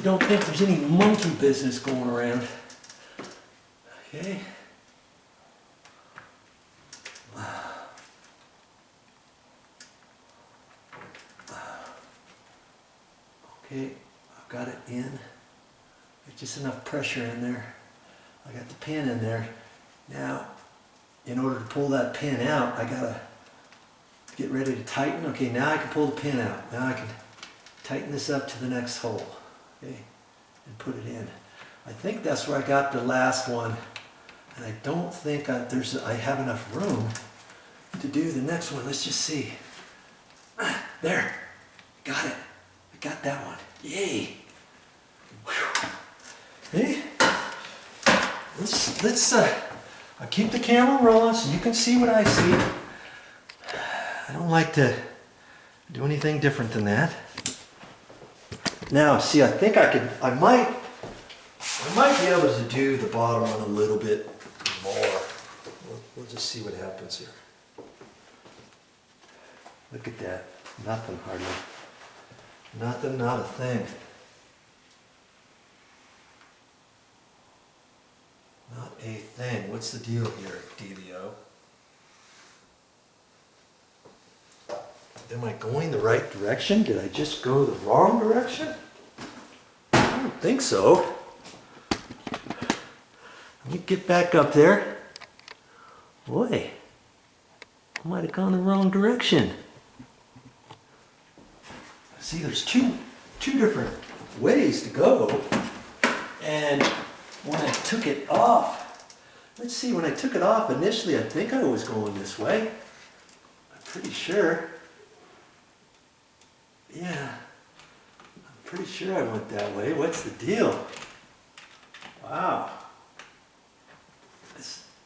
don't think there's any monkey business going around. Okay. Okay, I've got it in. There's just enough pressure in there. I got the pin in there. Now, in order to pull that pin out, I gotta get ready to tighten. Okay, now I can pull the pin out. Now I can tighten this up to the next hole. Okay, and put it in. I think that's where I got the last one. And I don't think I have enough room to do the next one. Let's just see. There, got it. I got that one. Yay! Whew. Hey, let's I'll keep the camera rolling so you can see what I see. I don't like to do anything different than that. Now, see, I think I might be able to do the bottom one a little bit more. We'll just see what happens here. Look at that. Nothing hardly. Nothing, not a thing. Not a thing. What's the deal here, Dealio? Am I going the right direction? Did I just go the wrong direction? I don't think so. Let me get back up there. Boy, I might have gone the wrong direction. See, there's two different ways to go. And when I took it off, let's see, when I took it off initially, I think I was going this way. I'm pretty sure. Yeah, I'm pretty sure I went that way. What's the deal? Wow.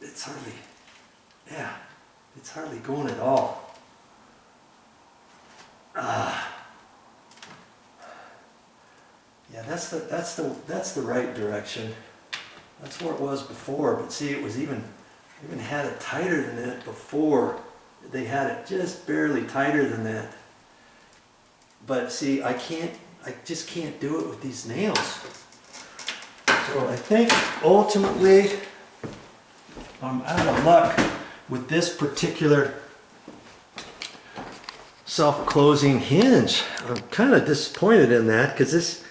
It's hardly, yeah, it's hardly going at all. Yeah, that's the right direction. That's where it was before, but see, it was even had it tighter than that before. They had it just barely tighter than that. But see, I just can't do it with these nails. So I think ultimately I'm out of luck with this particular self-closing hinge. I'm kind of disappointed in that because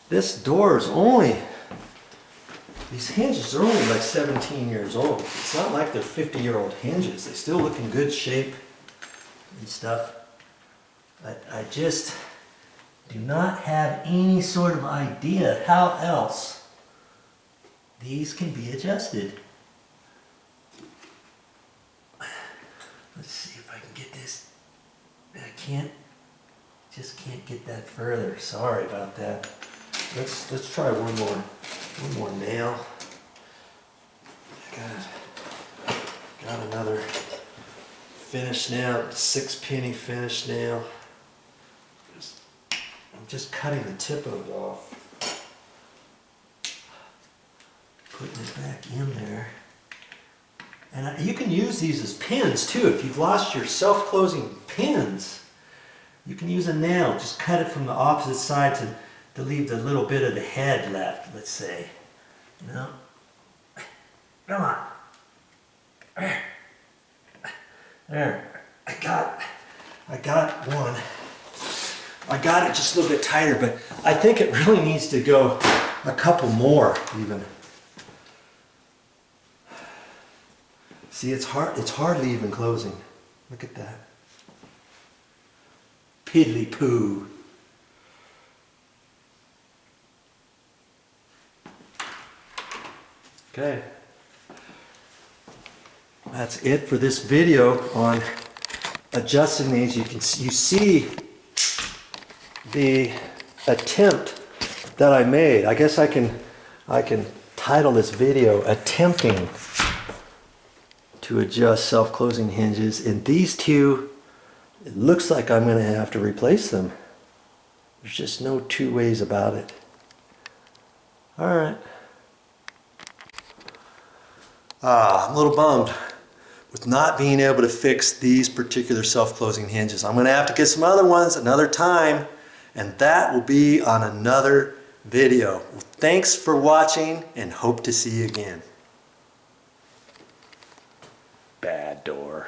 this door is only, these hinges are only like 17 years old. It's not like they're 50-year-old hinges. They still look in good shape and stuff. But I just do not have any sort of idea how else these can be adjusted. Let's see if I can get this. I just can't get that further. Sorry about that. Let's try one more nail. Got another finish nail, 6-penny finish nail. I'm just cutting the tip of it off. Putting it back in there. And you can use these as pins too. If you've lost your self-closing pins, you can use a nail. Just cut it from the opposite side to leave the little bit of the head left, let's say. You know? Come on. There. I got one. I got it just a little bit tighter, but I think it really needs to go a couple more even. See, it's hardly even closing. Look at that. Piddly poo. Okay. That's it for this video on adjusting these. You see the attempt that I made. I guess I can title this video "Attempting to Adjust Self-Closing Hinges." In these two, it looks like I'm going to have to replace them. There's just no two ways about it. All right. I'm a little bummed with not being able to fix these particular self-closing hinges. I'm going to have to get some other ones another time, and that will be on another video. Thanks for watching and hope to see you again. Bad door.